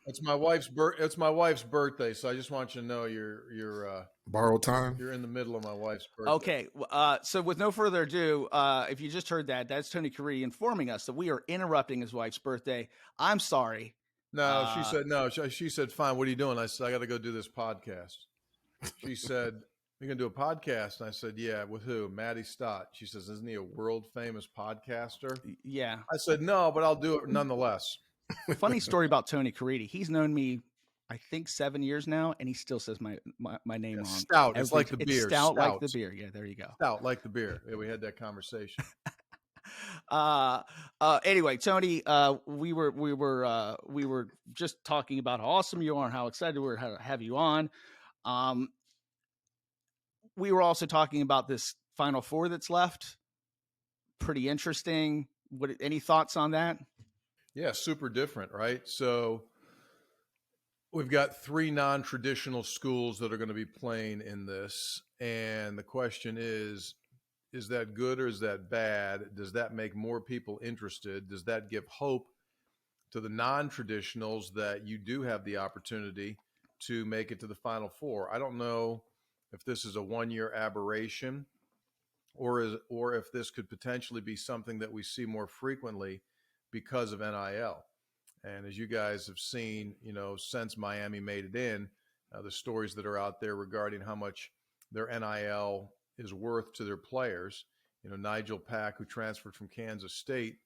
It's my wife's birthday, so I just want you to know Borrowed time. you're in the middle of my wife's birthday. Okay, so with no further ado, if you just heard that, that's Tony Caridi informing us that we are interrupting his wife's birthday. I'm sorry. No, she said no. She said, "Fine. What are you doing?" I said, "I got to go do this podcast." She said, "You're gonna do a podcast?" And I said, "Yeah, with who? Matty Stott." She says, "Isn't he a world famous podcaster?" Yeah. I said, "No, but I'll do it nonetheless." Funny story about Tony Caridi. He's known me, I think, 7 years now, and he still says my name wrong. Stout. It's like the It's beer. stout like the beer. Yeah, there you go. Stout like the beer. Yeah, we had that conversation. Anyway, Tony, we were just talking about how awesome you are and how excited we were to have you on. We were also talking about this Final Four that's left. Pretty interesting. Any thoughts on that? Yeah, super different, right? So we've got three non-traditional schools that are going to be playing in this, and the question is that good or is that bad? Does that make more people interested? Does that give hope to the non-traditionals that you do have the opportunity to make it to the Final Four? I don't know if this is a one-year aberration or if this could potentially be something that we see more frequently because of NIL. And as you guys have seen, since Miami made it in, the stories that are out there regarding how much their NIL is worth to their players. Nigel Pack, who transferred from Kansas State,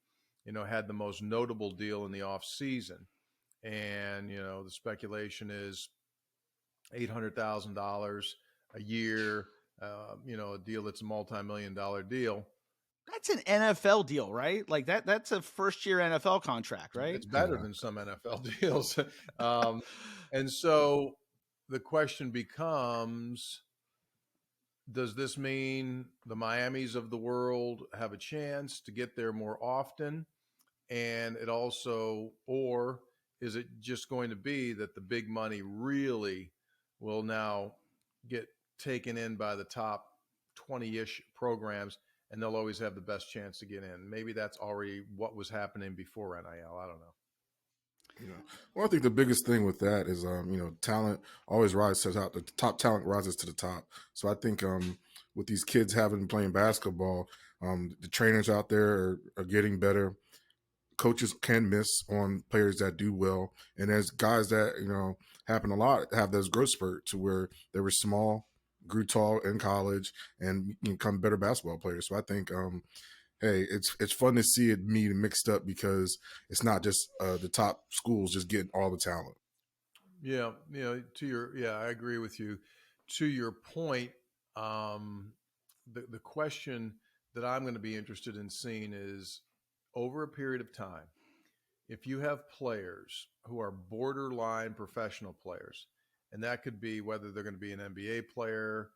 had the most notable deal in the off season. And, the speculation is $800,000 a year, a deal that's a multi-million-dollar deal. That's an NFL deal, right? Like that's a first-year NFL contract, right? It's better than some NFL deals. And so the question becomes, does this mean the Miamis of the world have a chance to get there more often? And it also, or is it just going to be that the big money really will now get taken in by the top 20-ish programs, and they'll always have the best chance to get in? Maybe that's already what was happening before NIL. I don't know. Well, I think the biggest thing with that is, talent always rises to the top. The top talent rises to the top. So I think with these kids playing basketball, the trainers out there are getting better. Coaches can miss on players that do well. And there's guys that, happen a lot, have those growth spurts to where they were small, grew tall in college, and become better basketball players. So I think hey, it's fun to see it mixed up because it's not just the top schools just getting all the talent. Yeah, I agree with you. To your point, the question that I'm going to be interested in seeing is, over a period of time, if you have players who are borderline professional players, and that could be whether they're going to be an NBA player,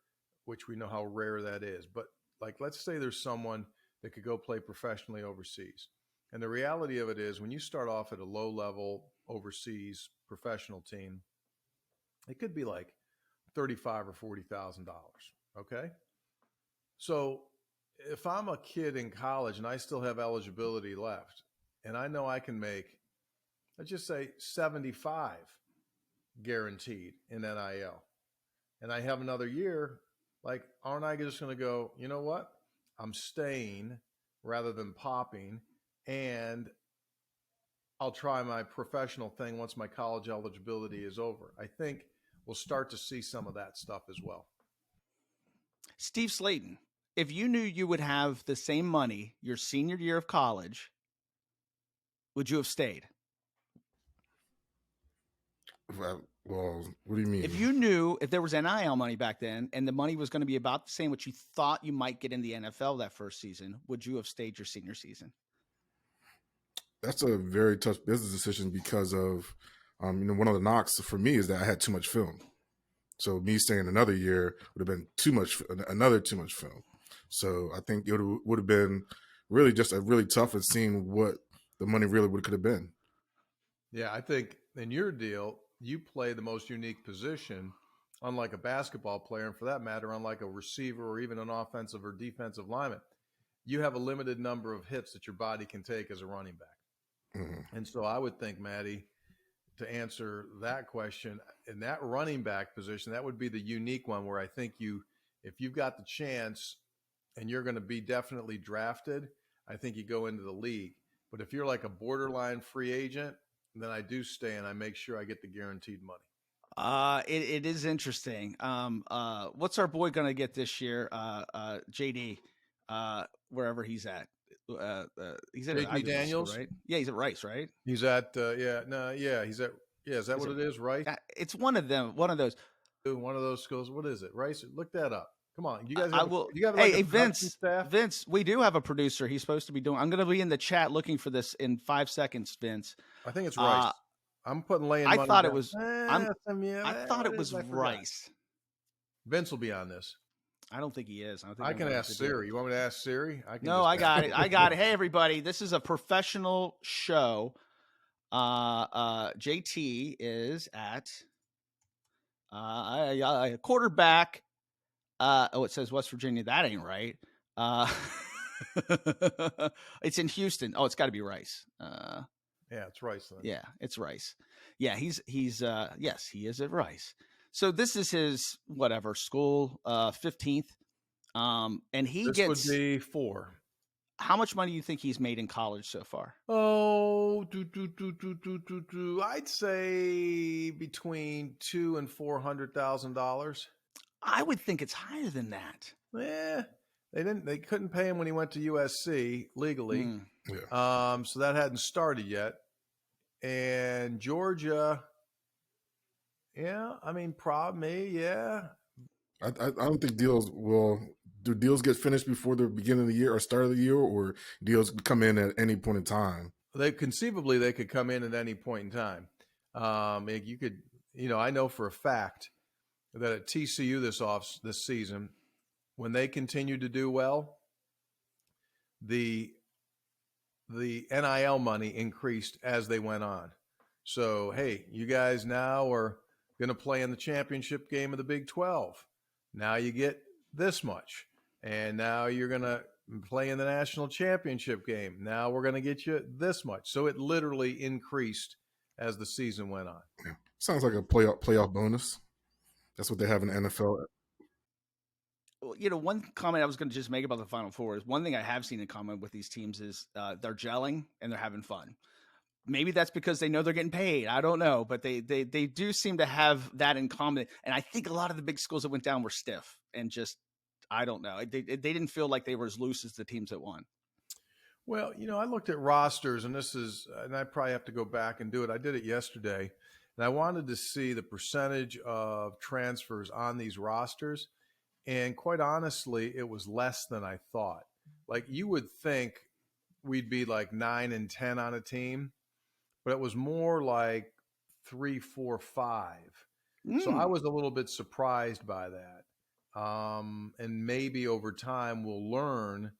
which we know how rare that is, but like, let's say there's someone that could go play professionally overseas. And the reality of it is, when you start off at a low level overseas professional team, it could be like $35,000 or $40,000. Okay. So if I'm a kid in college and I still have eligibility left, and I know I can make, let's just say 75 guaranteed in NIL, and I have another year, like, aren't I just going to go, you know what? I'm staying rather than popping, and I'll try my professional thing once my college eligibility is over. I think we'll start to see some of that stuff as well. Steve Slayton, if you knew you would have the same money your senior year of college, would you have stayed? Well, what do you mean? If you knew if there was NIL money back then and the money was going to be about the same, what you thought you might get in the NFL that first season, would you have stayed your senior season? That's a very tough business decision because of, one of the knocks for me is that I had too much film. So me staying another year would have been too much film. So I think it would have been really just a really tough at seeing what the money really could have been. Yeah, I think in your deal, you play the most unique position, unlike a basketball player, and for that matter, unlike a receiver or even an offensive or defensive lineman. You have a limited number of hits that your body can take as a running back. Mm-hmm. And so I would think, Matty, to answer that question, in that running back position, that would be the unique one where I think if you've got the chance and you're going to be definitely drafted, I think you go into the league. But if you're like a borderline free agent, then I do stay and I make sure I get the guaranteed money. It is interesting. What's our boy going to get this year? JD, wherever he's at. He's at JD Daniels, school, right? Yeah, he's at Rice, right? He's at he's at is that what it is? Rice? It's one of them. One of those schools. What is it? Rice? Look that up. Come on, you guys. Hey, Vince. Staff? Vince, we do have a producer. He's supposed to be doing. I'm going to be in the chat looking for this in 5 seconds, Vince. I think it's Rice. I'm putting laying. I money thought down. it was. I thought it was Rice. Vince will be on this. I don't think he is. I can ask Siri. You want me to ask Siri? I got it. I got it. Hey, everybody. This is a professional show. JT is at quarterback. It says West Virginia. That ain't right. It's in Houston. Oh, it's got to be Rice. Yeah, it's Rice then. Yeah, it's Rice. Yeah, he's yes, he is at Rice. So this is his whatever school, 15th. And this would be 4. How much money do you think he's made in college so far? Oh, I'd say between $200,000 and $400,000. I would think it's higher than that. Yeah, they couldn't pay him when he went to USC legally. Yeah. So that hadn't started yet. And Georgia, yeah, I mean, probably, yeah. I don't think deals will. Do deals get finished before the beginning of the year or start of the year, or deals come in at any point in time? They could come in at any point in time. You could, I know for a fact that at TCU this season, when they continue to do well, the NIL money increased as they went on. So, hey, you guys now are going to play in the championship game of the Big 12. Now you get this much. And now you're going to play in the national championship game. Now we're going to get you this much. So it literally increased as the season went on. Yeah. Sounds like a playoff bonus. That's what they have in the NFL. One comment I was going to just make about the Final Four is one thing I have seen in common with these teams is they're gelling and they're having fun. Maybe that's because they know they're getting paid. I don't know, but they do seem to have that in common. And I think a lot of the big schools that went down were stiff and just, I don't know. They didn't feel like they were as loose as the teams that won. Well, I looked at rosters, and I probably have to go back and do it. I did it yesterday, and I wanted to see the percentage of transfers on these rosters. And quite honestly, it was less than I thought. Like, you would think we'd be like 9 and 10 on a team, but it was more like 3, 4, 5. So I was a little bit surprised by that. And maybe over time we'll learn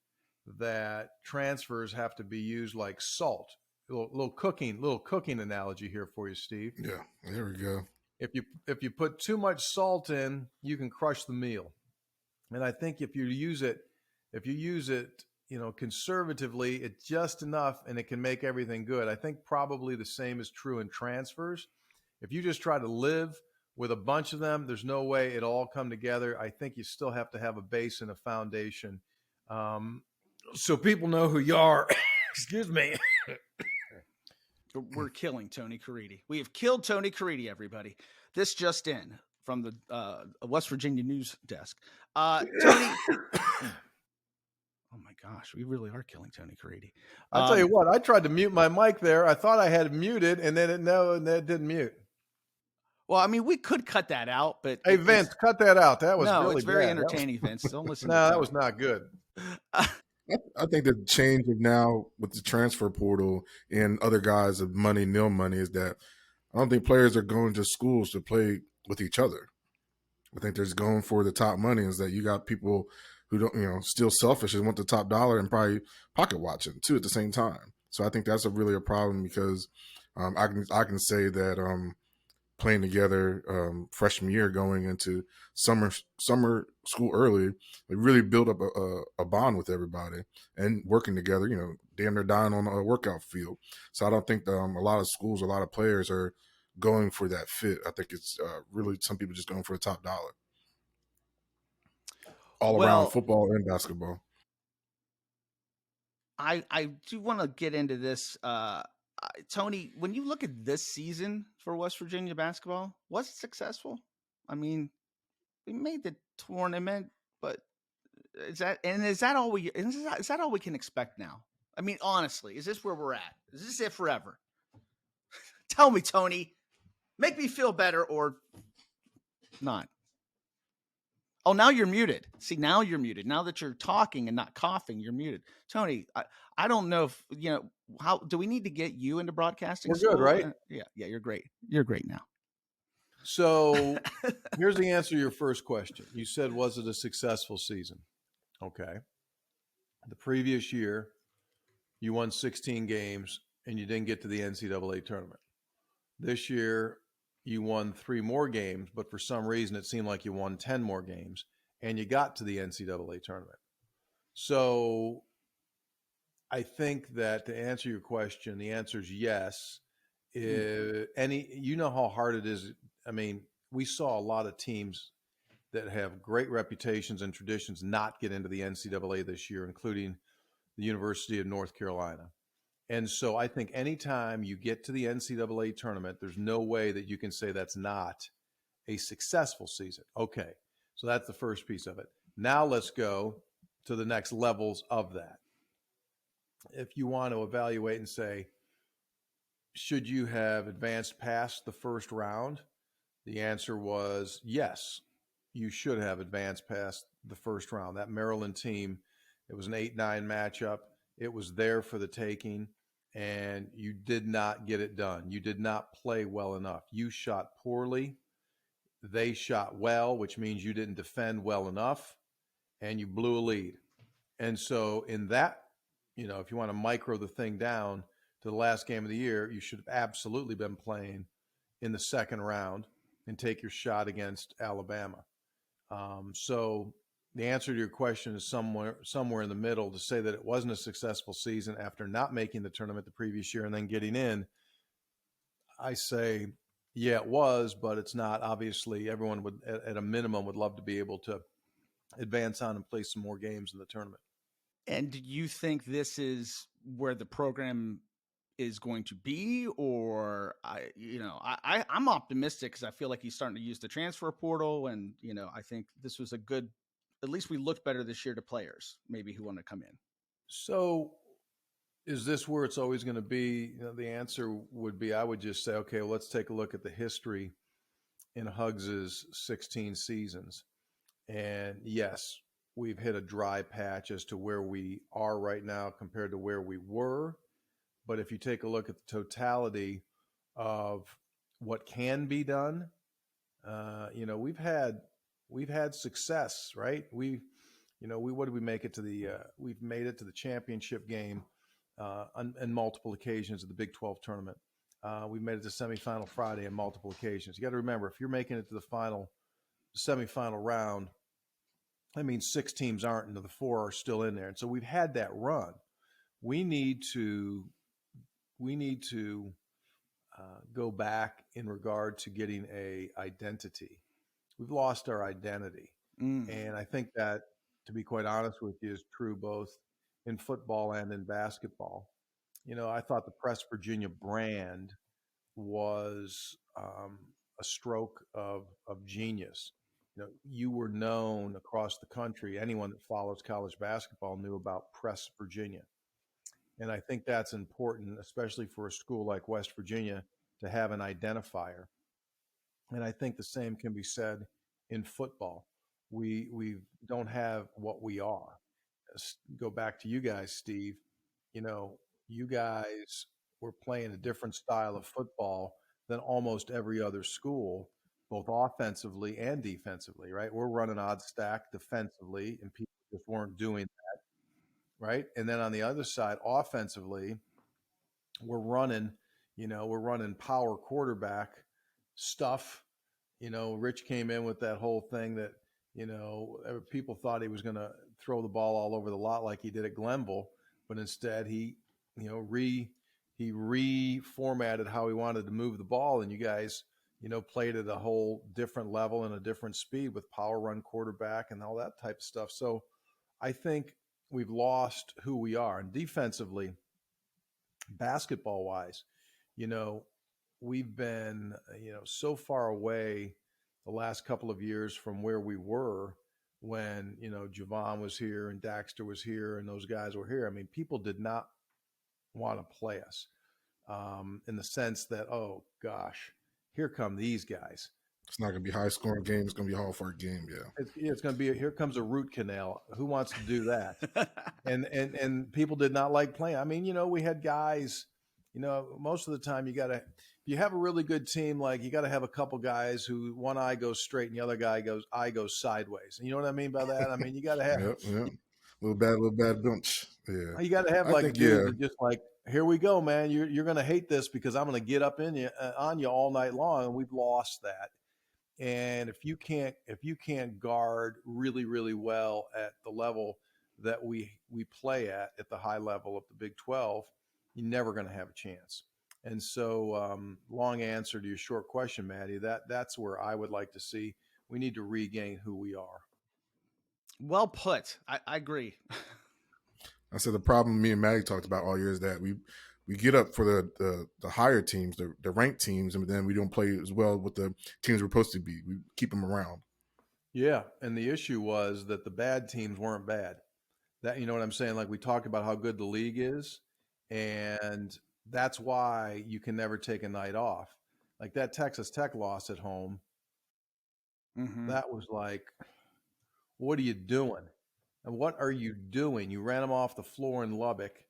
that transfers have to be used like salt. Little cooking analogy here for you, Steve. Yeah, there we go. If you put too much salt in, you can crush the meal. And I think if you use it, conservatively, it's just enough and it can make everything good. I think probably the same is true in transfers. If you just try to live with a bunch of them, there's no way it'll all come together. I think you still have to have a base and a foundation. So people know who you are. Excuse me. We're killing Tony Caridi. We have killed Tony Caridi, everybody. This just in from the West Virginia news desk. Tony. Oh my gosh, we really are killing Tony Caridi. I'll tell you what, I tried to mute my mic there. I thought I had it muted, and then it didn't mute. Well, I mean, we could cut that out, but hey, Vince, cut that out. That was really it's very bad. entertaining, Vince. Don't listen. No, that was not good. I think the change of now with the transfer portal and other guys of nil money is that I don't think players are going to schools to play with each other. I think they're just going for the top money. Is that you got people who don't, still selfish and want the top dollar and probably pocket watching too at the same time. So I think that's really a problem because I can say that playing together freshman year going into summer school early, they really build up a bond with everybody and working together, damn near dying on a workout field. So I don't think a lot of schools, a lot of players are going for that fit. I think it's really some people just going for the top dollar all around Well, football and basketball. I do want to get into this. Tony, when you look at this season for West Virginia basketball, was it successful? I mean, we made the tournament, but is that all we can expect now? I mean, honestly, is this where we're at? Is this it forever? Tell me, Tony. Make me feel better or not. Oh, now you're muted. See, now you're muted. Now that you're talking and not coughing, you're muted. Tony, I don't know if, how do we need to get you into broadcasting We're school? good, right? Yeah, you're great. You're great now. So here's the answer to your first question. You said, was it a successful season? Okay. The previous year, you won 16 games and you didn't get to the NCAA tournament. This year, you won 3 more games, but for some reason, it seemed like you won 10 more games and you got to the NCAA tournament. So I think that to answer your question, the answer is yes. You know how hard it is. I mean, we saw a lot of teams that have great reputations and traditions not get into the NCAA this year, including the University of North Carolina. And so I think anytime you get to the NCAA tournament, there's no way that you can say that's not a successful season. Okay, so that's the first piece of it. Now let's go to the next levels of that. If you want to evaluate and say, should you have advanced past the first round? The answer was yes, you should have advanced past the first round. That Maryland team, it was an 8-9 matchup. It was there for the taking, and you did not get it done. You did not play well enough. You shot poorly. They shot well, which means you didn't defend well enough, and you blew a lead. And so in that, if you want to micro the thing down to the last game of the year, you should have absolutely been playing in the second round and take your shot against Alabama. So the answer to your question is somewhere in the middle. To say that it wasn't a successful season after not making the tournament the previous year and then getting in, I say, yeah, it was, but it's not. Obviously, everyone would, at a minimum, would love to be able to advance on and play some more games in the tournament. And do you think this is where the program is going to be, or I'm optimistic because I feel like he's starting to use the transfer portal, and I think this was a good. At least we looked better this year to players maybe who want to come in. So, is this where it's always going to be? The answer would be, I would just say, okay, well, let's take a look at the history in Huggs's 16 seasons, and yes, we've hit a dry patch as to where we are right now compared to where we were. But if you take a look at the totality of what can be done, we've had success, right? What did we make it to we've made it to the championship game on multiple occasions of the Big 12 tournament. We've made it to semifinal Friday on multiple occasions. You got to remember, if you're making it to the semifinal round, that means 6 teams aren't, and the 4 are still in there. And so we've had that run. We need to go back in regard to getting a identity. We've lost our identity. And I think that, to be quite honest with you, is true both in football and in basketball. I thought the Press Virginia brand was a stroke of genius. You were known across the country. Anyone that follows college basketball knew about Press Virginia. And I think that's important, especially for a school like West Virginia, to have an identifier. And I think the same can be said in football. We don't have what we are. Go back to you guys, Steve. You guys were playing a different style of football than almost every other school, both offensively and defensively, right? We're running odd stack defensively, and people just weren't doing that, right? And then on the other side, offensively, we're running power quarterback stuff. Rich came in with that whole thing that, people thought he was going to throw the ball all over the lot like he did at Glenville, but instead he, he reformatted how he wanted to move the ball, and you guys, played at a whole different level and a different speed with power run quarterback and all that type of stuff. So I think we've lost who we are. And defensively, basketball wise, we've been, so far away the last couple of years from where we were when, Javon was here and Daxter was here and those guys were here. I mean, people did not want to play us in the sense that, oh gosh, here come these guys. It's not going to be high scoring game. It's going to be a hall fart game. Yeah. It's going to be here comes a root canal. Who wants to do that? and people did not like playing. I mean, we had guys, most of the time if you have a really good team, like you got to have a couple guys who one eye goes straight and the other eye goes sideways. And you know what I mean by that? I mean, you got to have Yep. Little bad bunch. Yeah. You got to have like a dude that just like, here we go, man. You're going to hate this because I'm going to get up on you all night long, and we've lost that. And if you can't guard really, really well at the level that we play at the high level of the Big 12, you're never going to have a chance. And so, long answer to your short question, Matty, that's where I would like to see. We need to regain who we are. Well put. I agree. I said the problem me and Matty talked about all year is that we get up for the higher teams, the ranked teams, and then we don't play as well with the teams we're supposed to be. We keep them around. Yeah, and the issue was that the bad teams weren't bad. That, you know what I'm saying? Like we talked about how good the league is, and that's why you can never take a night off. Like that Texas Tech loss at home, that was like, what are you doing? And what are you doing? You ran them off the floor in Lubbock,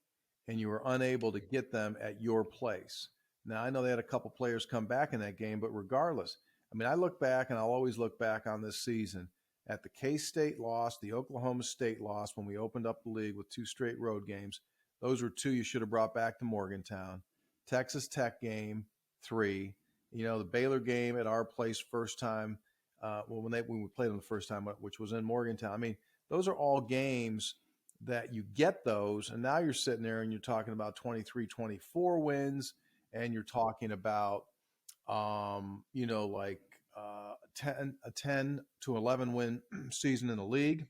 and you were unable to get them at your place. Now, I know they had a couple players come back in that game, but regardless, I mean, I look back, and I'll always look back on this season at the K-State loss, the Oklahoma State loss when we opened up the league with 2 straight road games. Those were 2 you should have brought back to Morgantown. Texas Tech game, 3. The Baylor game at our place first time, when we played them the first time, which was in Morgantown. I mean, those are all games that you get those, and now you're sitting there and you're talking about 23-24 wins, and you're talking about, like a 10 to 11 win season in the league.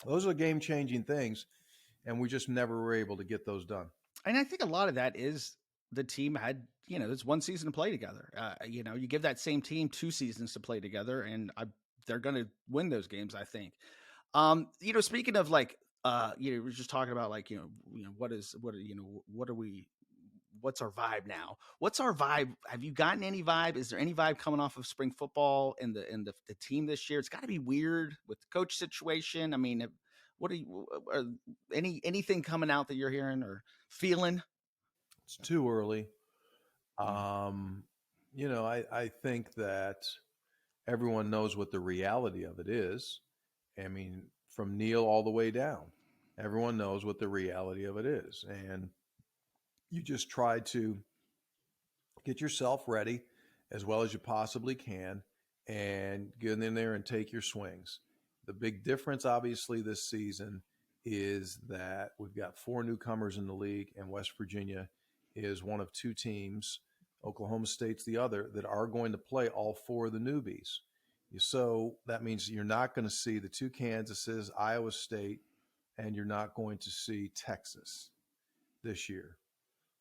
Those are game-changing things, and we just never were able to get those done. And I think a lot of that is the team had, there's one season to play together. You give that same team 2 seasons to play together, and they're going to win those games, I think. Speaking of like, we're just talking about like, what's our vibe now? What's our vibe? Have you gotten any vibe? Is there any vibe coming off of spring football and the team this year? It's got to be weird with the coach situation. I mean, what are you, anything coming out that you're hearing or feeling? It's too early. I think that everyone knows what the reality of it is. I mean, from Neil all the way down, everyone knows what the reality of it is. And you just try to get yourself ready as well as you possibly can and get in there and take your swings. The big difference, obviously, this season is that we've got 4 newcomers in the league, and West Virginia is one of 2 teams, Oklahoma State's the other, that are going to play all 4 of the newbies. So that means you're not going to see the 2 Kansases, Iowa State, and you're not going to see Texas this year.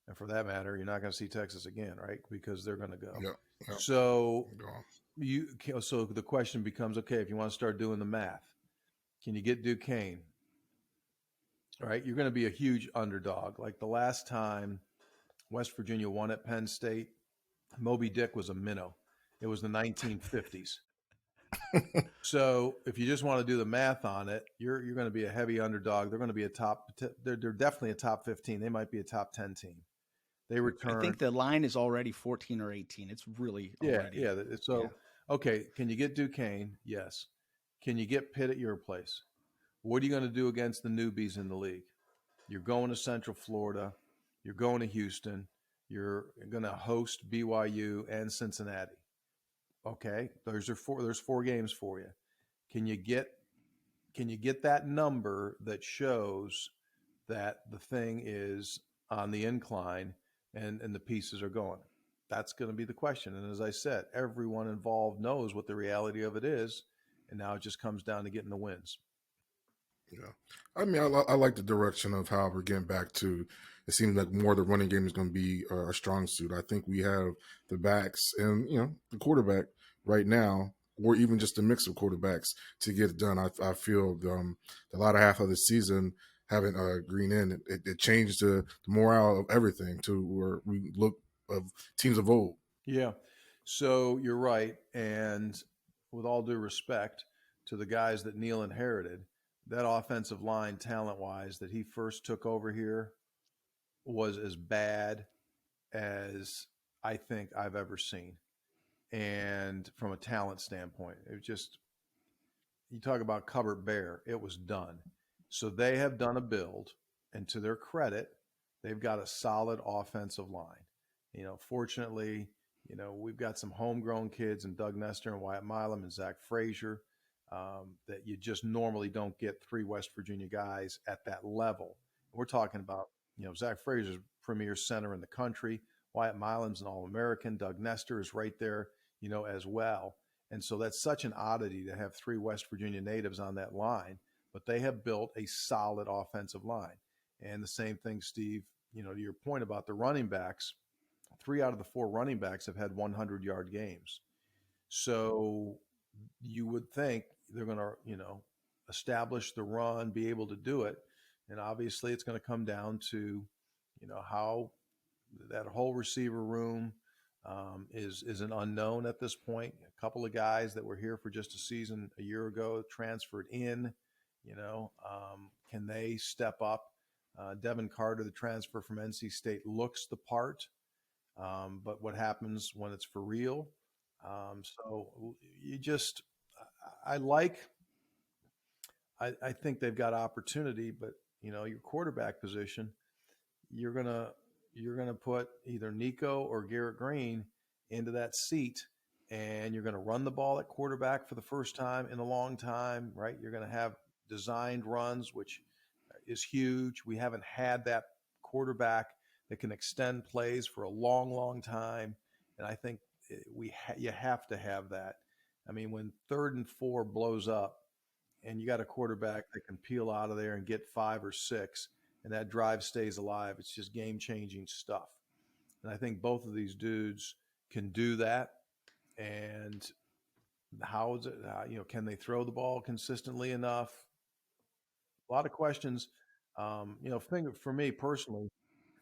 And for that matter, you're not going to see Texas again, right? Because they're going to go. Yep. So so the question becomes, okay, if you want to start doing the math, can you get Duquesne? All right, you're going to be a huge underdog. Like the last time West Virginia won at Penn State, Moby Dick was a minnow. It was the 1950s. So if you just want to do the math on it, you're going to be a heavy underdog. They're going to be they're definitely a top 15. They might be a top 10 team. They return. I think the line is already 14 or 18. It's really already. Yeah. So, okay, can you get Duquesne? Yes. Can you get Pitt at your place? What are you going to do against the newbies in the league? You're going to Central Florida. You're going to Houston. You're going to host BYU and Cincinnati. Okay, there's 4 games for you. Can you get that number that shows that the thing is on the incline and the pieces are going? That's going to be the question. And as I said, everyone involved knows what the reality of it is, and now it just comes down to getting the wins. Yeah, I mean, I like the direction of how we're getting back to. It seems like more the running game is going to be a strong suit. I think we have the backs and the quarterback right now, or even just a mix of quarterbacks to get it done. I feel the latter half of the season having Green in it changed the morale of everything to where we look of teams of old. Yeah. So you're right. And with all due respect to the guys that Neil inherited, that offensive line, talent wise, that he first took over here was as bad as I think I've ever seen. And from a talent standpoint, it just, you talk about cupboard bare, it was done. So they have done a build, and to their credit, they've got a solid offensive line. Fortunately, we've got some homegrown kids and Doug Nestor and Wyatt Milam and Zach Frazier that you just normally don't get three West Virginia guys at that level. We're talking about, Zach Frazier's premier center in the country. Wyatt Milam's an All-American. Doug Nestor is right there, as well. And so that's such an oddity to have three West Virginia natives on that line, but they have built a solid offensive line. And the same thing, Steve, to your point about the running backs, 3 out of the 4 running backs have had 100-yard games. So you would think they're going to, establish the run, be able to do it. And obviously it's going to come down to, how that whole receiver room is an unknown at this point. A couple of guys that were here for just a season a year ago transferred in, can they step up? Devin Carter, the transfer from NC State, looks the part. But what happens when it's for real? So I think they've got opportunity, but your quarterback position, you're gonna put either Nico or Garrett Green into that seat, and you're gonna run the ball at quarterback for the first time in a long time, right? You're gonna have designed runs, which is huge. We haven't had that quarterback that can extend plays for a long, long time, and I think you have to have that. I mean, when 3rd and 4 blows up, and you got a quarterback that can peel out of there and get 5 or 6, and that drive stays alive, it's just game-changing stuff. And I think both of these dudes can do that. And how is it? Can they throw the ball consistently enough? A lot of questions. For me personally,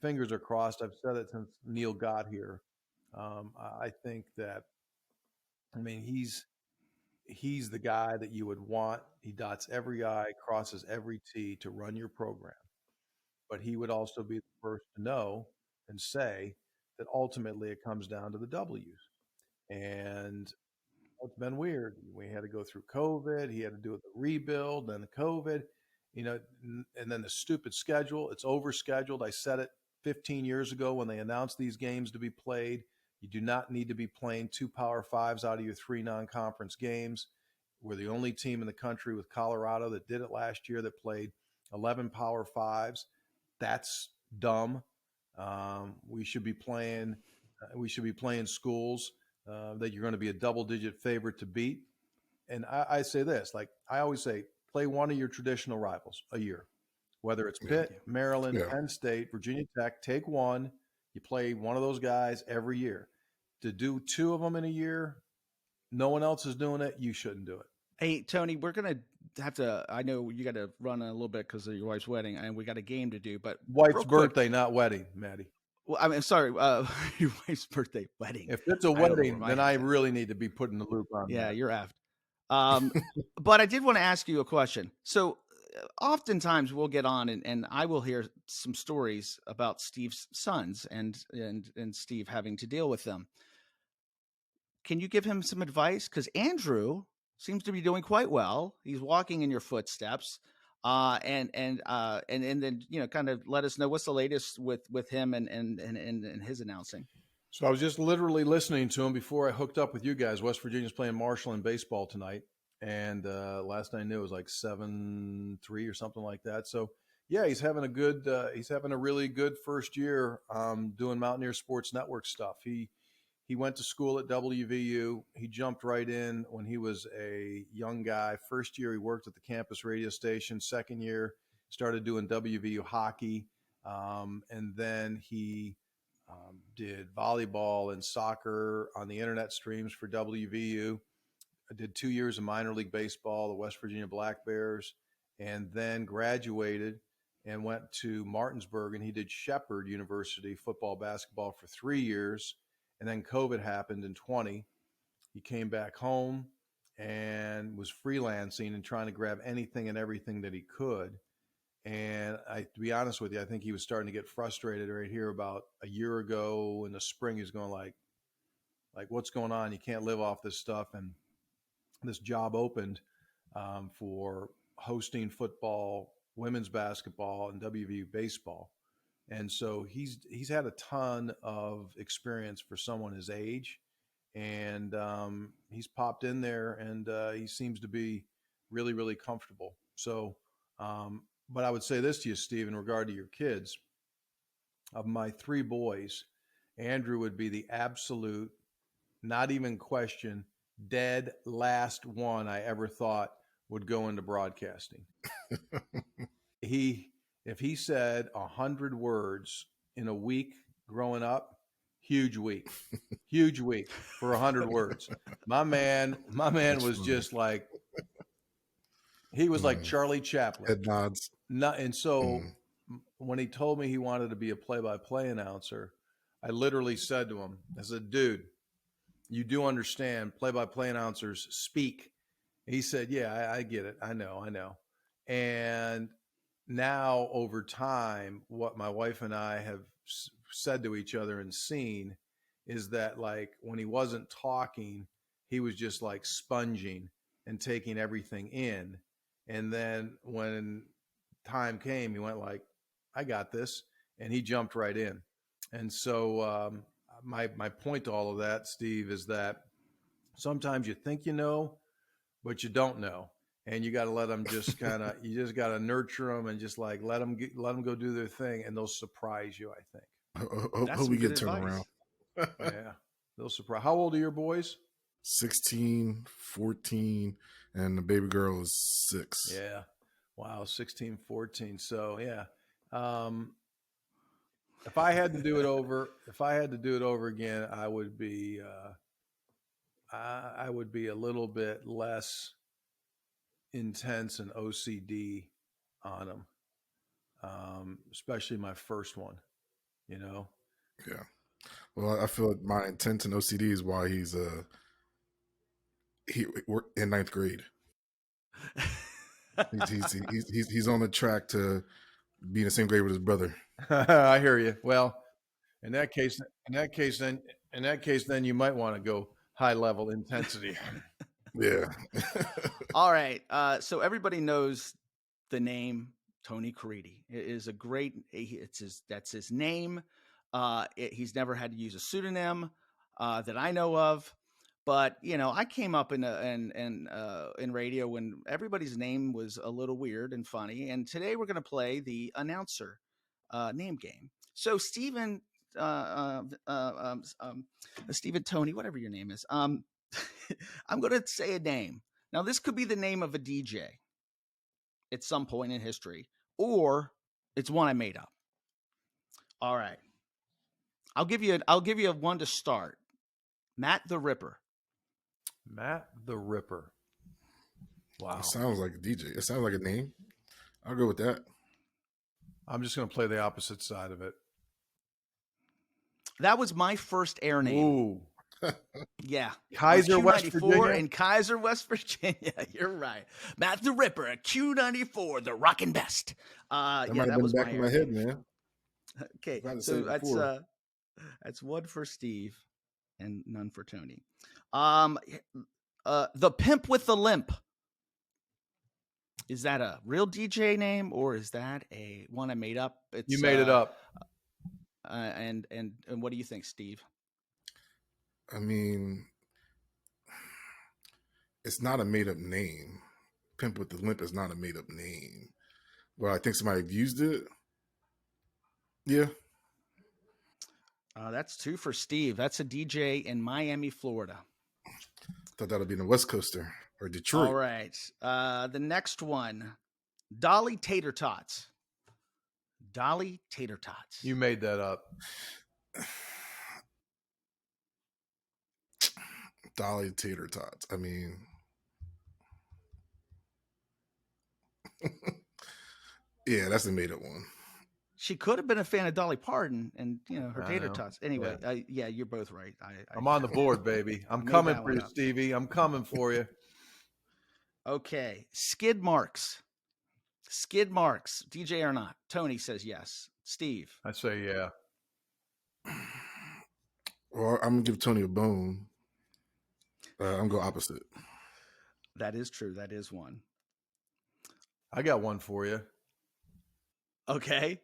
fingers are crossed. I've said it since Neil got here. I think that, he's the guy that you would want. He dots every I, crosses every T to run your program. But he would also be the first to know and say that ultimately it comes down to the W's. And it's been weird. We had to go through COVID. He had to do it the rebuild, then the COVID, and then the stupid schedule. It's overscheduled. I said it 15 years ago when they announced these games to be played. You do not need to be playing 2 Power 5s out of your 3 non-conference games. We're the only team in the country with Colorado that did it last year that played 11 Power 5s. That's dumb. We should be playing schools that you're going to be a double-digit favorite to beat. And I say this, like I always say, play one of your traditional rivals a year, whether it's Pitt, Maryland, Penn State, Virginia Tech. Take one. You play one of those guys every year. To do 2 of them in a year, no one else is doing it. You shouldn't do it. Hey, Tony, we're going to have to, I know you got to run a little bit because of your wife's wedding, and we got a game to do, but wife's birthday, not wedding, Matty. Well, I mean, sorry, your wife's birthday, wedding. If it's a wedding, then I really need to be put in the loop on that. Yeah, you're effed. But I did want to ask you a question. So oftentimes we'll get on and I will hear some stories about Steve's sons and Steve having to deal with them. Can you give him some advice? Because Andrew seems to be doing quite well. He's walking in your footsteps. And then, kind of let us know what's the latest with him and his announcing. So I was just literally listening to him before I hooked up with you guys. West Virginia's playing Marshall in baseball tonight. And last I knew it was like 7-3 or something like that. So Yeah, he's having a really good first year doing Mountaineer Sports Network stuff. He went to school at WVU. He jumped right in when he was a young guy. First year, he worked at the campus radio station. Second year, started doing WVU hockey. And then he did volleyball and soccer on the internet streams for WVU. I did 2 years of minor league baseball, the West Virginia Black Bears, and then graduated and went to Martinsburg, and he did Shepherd University football, basketball for 3 years. And then COVID happened in 20. He came back home and was freelancing and trying to grab anything and everything that he could. And to be honest with you, I think he was starting to get frustrated right here about a year ago in the spring. He was going like, what's going on? You can't live off this stuff. And this job opened for hosting football, women's basketball, and WVU baseball. And so he's had a ton of experience for someone his age, and he's popped in there, and he seems to be really, really comfortable. So, but I would say this to you, Steve, in regard to your kids. Of my 3 boys, Andrew would be the absolute, not even question, dead last one I ever thought would go into broadcasting. If he said 100 words in a week growing up, huge week for 100 words. My man That's was funny. just like, he was like Charlie Chaplin. Head nods. And so when he told me he wanted to be a play-by-play announcer, I literally said to him, I said, dude, you do understand play-by-play announcers speak. He said, yeah, I get it. I know. And now over time, what my wife and I have said to each other and seen is that, like, when he wasn't talking, he was just like sponging and taking everything in. And then when time came, he went like, I got this. And he jumped right in. And so my point to all of that, Steve, is that sometimes you think you know, but you don't know. And you got to let them just you just got to nurture them and just like let them go do their thing, and they'll surprise you, I think. Hope we get turned around. Yeah, they'll surprise. How old are your boys? 16, 14, and the baby girl is 6. Yeah. Wow, 16, 14. So, yeah. If I had to do it over again, I would be a little bit less intense and OCD on them, especially my first one, you know? Yeah. Well, I feel like my intense and OCD is why we're in 9th grade. He's on the track to be in the same grade with his brother. I hear you. Well, in that case, then you might want to go high level intensity. Yeah. All right. So everybody knows the name Tony Caridi. It is a great. That's his name. He's never had to use a pseudonym that I know of. But I came up in radio when everybody's name was a little weird and funny. And today we're going to play the announcer name game. So Stephen, Stephen Tony, whatever your name is, I'm going to say a name. Now this could be the name of a DJ at some point in history, or it's one I made up. All right, I'll give you one to start. Matt the Ripper. Matt the Ripper. Wow. It sounds like a DJ. It sounds like a name. I'll go with that. I'm just going to play the opposite side of it. That was my first air name. Ooh. Yeah. Kaiser, West Virginia. In Kaiser, West Virginia. You're right. Matt the Ripper at Q94, the rockin' best. That might have been back in my head, man. Okay. So that's one for Steve and none for Tony. The Pimp with the Limp. Is that a real DJ name or is that a one I made up? You made it up. And what do you think, Steve? I mean, it's not a made up name. Pimp with the Limp is not a made up name. Well, I think somebody used it. Yeah. That's 2 for Steve. That's a DJ in Miami, Florida. Thought that would be in the West Coaster or Detroit. All right. The next one, Dolly Tater Tots. Dolly Tater Tots. You made that up. Dolly Tater Tots. I mean, yeah, that's a made up one. She could have been a fan of Dolly Parton and, her I tater know. tots. Anyway, yeah, you're both right. I'm on the board, baby. I'm made coming that for one you, up. Stevie. I'm coming for you. Okay. Skid marks. Skid marks. DJ or not? Tony says yes. Steve. I say yeah. Well, I'm gonna give Tony a bone. I'm gonna go opposite. That is true. That is one. I got one for you. Okay.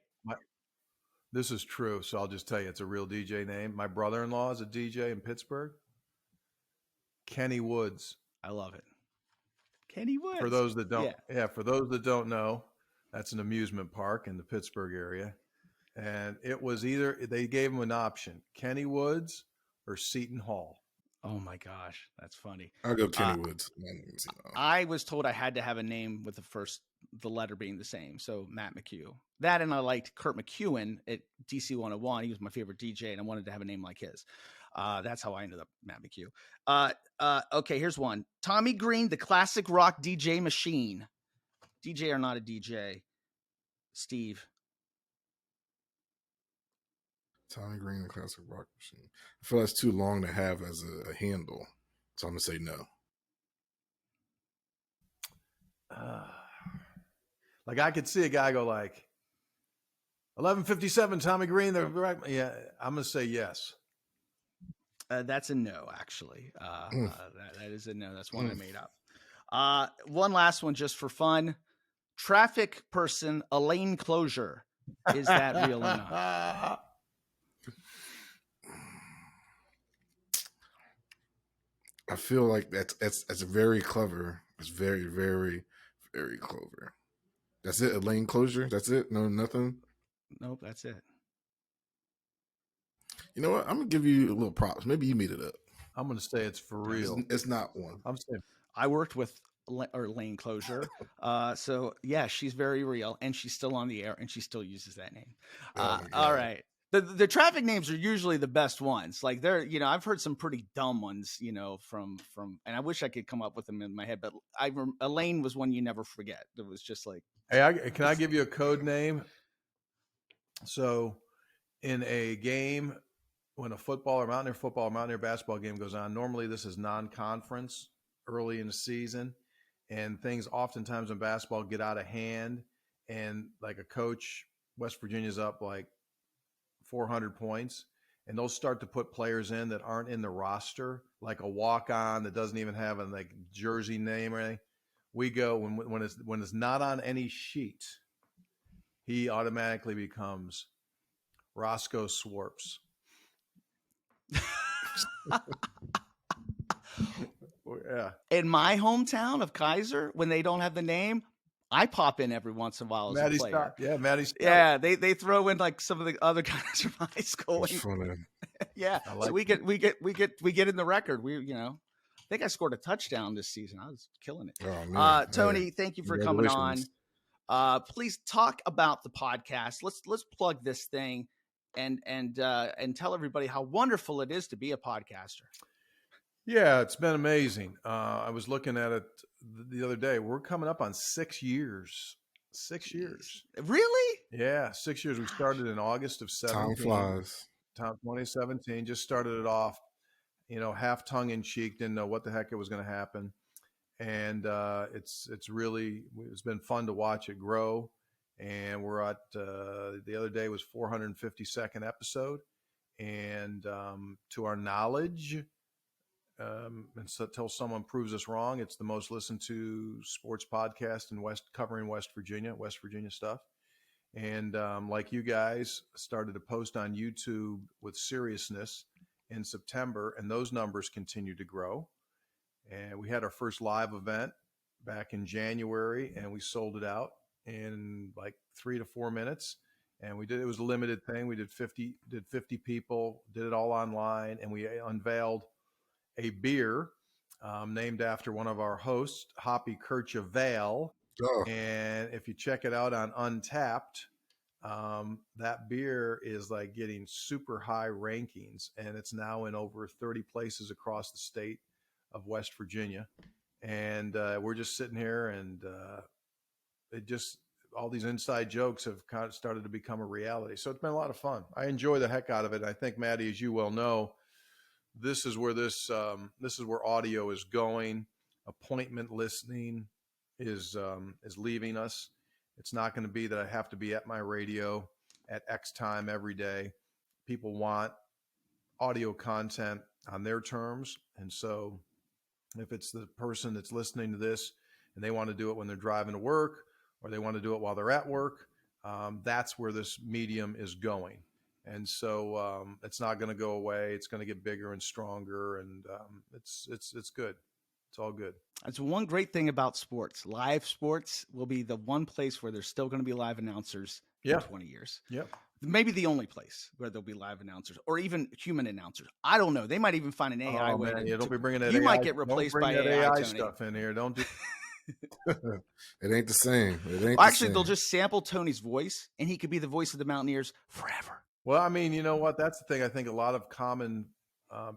This is true, so I'll just tell you it's a real DJ name. My brother-in-law is a DJ in Pittsburgh. Kenny Woods. I love it. Kenny Woods. For those that don't, for those that don't know, that's an amusement park in the Pittsburgh area. And it was either they gave him an option, Kenny Woods or Seton Hall. Oh my gosh, that's funny. I'll go Kenny Woods. I was told I had to have a name with the letter being the same. So Matt McHugh. That, and I liked Kurt McEwen at DC 101. He was my favorite DJ, and I wanted to have a name like his. That's how I ended up Matt McHugh. Okay, here's one. Tommy Green, the classic rock DJ machine. DJ or not a DJ? Steve. Tommy Green, the classic rock machine. I feel that's too long to have as a handle, so I'm gonna say no. Like I could see a guy go like 11:57, Tommy Green. Yeah, I'm gonna say yes. That's a no, actually. That is a no. That's one I made up. One last one just for fun. Traffic person Elaine Closure. Is that real or not? I feel like that's very clever. It's very, very, very clever. That's it. A lane closure. That's it. No, nothing. Nope, that's it. You know what? I'm gonna give you a little props. Maybe you made it up. I'm gonna say it's for real. It's not one. I'm saying I worked with Lane Closure, so yeah, she's very real, and she's still on the air, and she still uses that name. All right. The traffic names are usually the best ones. Like they're, I've heard some pretty dumb ones, from, and I wish I could come up with them in my head, but Elaine was one you never forget. It was just like, hey, can I give you a code name? So in a game, when a football or Mountaineer basketball game goes on, normally this is non-conference early in the season, and things oftentimes in basketball get out of hand, and like a coach, West Virginia's up like 400 points, and they'll start to put players in that aren't in the roster, like a walk-on that doesn't even have a like jersey name or anything. We go when it's not on any sheet, he automatically becomes Roscoe Swarps. Yeah. In my hometown of Kaiser, when they don't have the name, I pop in every once in a while as Matty a player. Scott. Yeah, Matty Scott. Yeah, they throw in like some of the other guys from high school. That's funny. Yeah, like so we get in the record. I think I scored a touchdown this season. I was killing it. Oh, man. Tony, thank you for coming on. Please talk about the podcast. Let's plug this thing and tell everybody how wonderful it is to be a podcaster. Yeah, it's been amazing. I was looking at it the other day. We're coming up on 6 years. 6 years. Really? Yeah, 6 years. We started in August of 17. Time flies. 2017. Just started it off, half tongue in cheek. Didn't know what the heck it was going to happen, and it's been fun to watch it grow. And we're at the other day was 452nd episode, and to our knowledge. And so until someone proves us wrong, it's the most listened to sports podcast in covering West Virginia stuff. And like you guys, started to post on YouTube with seriousness in September, and those numbers continue to grow. And we had our first live event back in January, and we sold it out in like 3 to 4 minutes. And it was a limited thing. We did 50 people, did it all online. And we unveiled a beer named after one of our hosts, Hoppy Kircha Vale. Oh, And if you check it out on Untapped, that beer is like getting super high rankings, and it's now in over 30 places across the state of West Virginia. And we're just sitting here, and all these inside jokes have kind of started to become a reality. So it's been a lot of fun. I enjoy the heck out of it. And I think, Matty, as you well know, this is where audio is going. Appointment listening is leaving us. It's not going to be that I have to be at my radio at X time every day. People want audio content on their terms. And so if it's the person that's listening to this and they want to do it when they're driving to work, or they want to do it while they're at work, that's where this medium is going. And so it's not going to go away. It's going to get bigger and stronger, and it's good. It's all good. That's one great thing about sports. Live sports will be the one place where there's still going to be live announcers in 20 years. Yep. Maybe the only place where there'll be live announcers or even human announcers. I don't know. They might even find an AI way. Don't be bringing that. You AI, might get replaced by AI stuff in here. Don't do. it ain't the same. They'll just sample Tony's voice, and he could be the voice of the Mountaineers forever. Well, I mean, you know what? That's the thing. I think a lot of common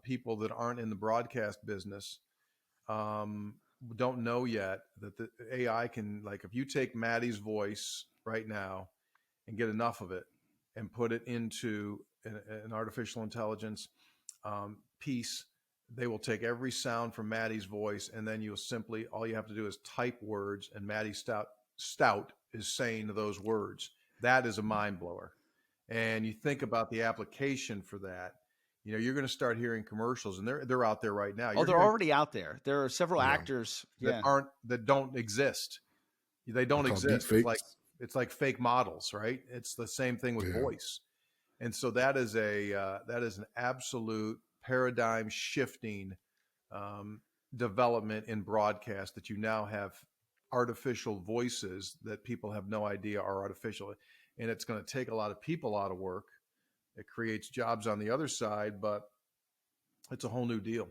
people that aren't in the broadcast business don't know yet that the AI can, like, if you take Matty's voice right now and get enough of it and put it into an artificial intelligence piece, they will take every sound from Matty's voice, and then all you have to do is type words, and Matty Stout is saying those words. That is a mind blower. And you think about the application for that. You know, you're going to start hearing commercials, and they're out there right now. They're already out there. There are several actors that don't exist. They don't exist. It's like fake models, right? It's the same thing with voice. And so that is an absolute paradigm shifting development in broadcast, that you now have artificial voices that people have no idea are artificial. And it's going to take a lot of people out of work. It creates jobs on the other side, but it's a whole new deal.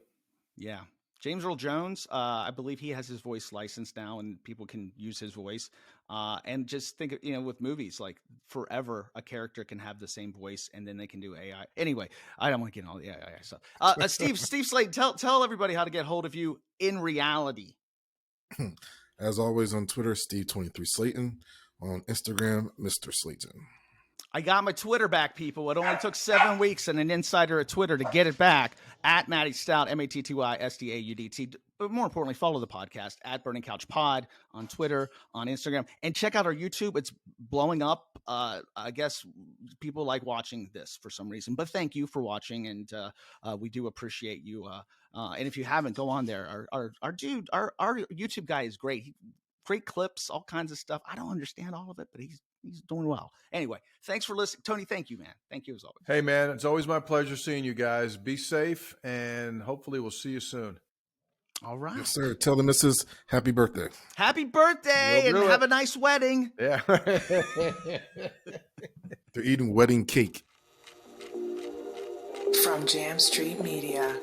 Yeah. James Earl Jones, I believe he has his voice licensed now, and people can use his voice. And just think, with movies, like forever, a character can have the same voice, and then they can do AI. Anyway, I don't want to get all the AI stuff. Steve Slade, tell everybody how to get hold of you in reality. As always, on Twitter, Steve23Slayton. On Instagram, Mr. Slayton. I got my Twitter back, people. It only took 7 weeks and an insider at Twitter to get it back. At Matty Stout, MattyStaudt. But more importantly, follow the podcast at Burning Couch Pod on Twitter, on Instagram, and check out our YouTube. It's blowing up. I guess people like watching this for some reason. But thank you for watching, and we do appreciate you. And if you haven't, go on there. Our YouTube guy is great. Great clips, all kinds of stuff. I don't understand all of it, but he's doing well. Anyway, thanks for listening. Tony, thank you, man. Thank you as always. Hey, man, it's always my pleasure seeing you guys. Be safe, and hopefully we'll see you soon. All right. Yes, sir. Tell the missus happy birthday. Happy birthday, and have a nice wedding. Yeah. They're eating wedding cake. From Jam Street Media.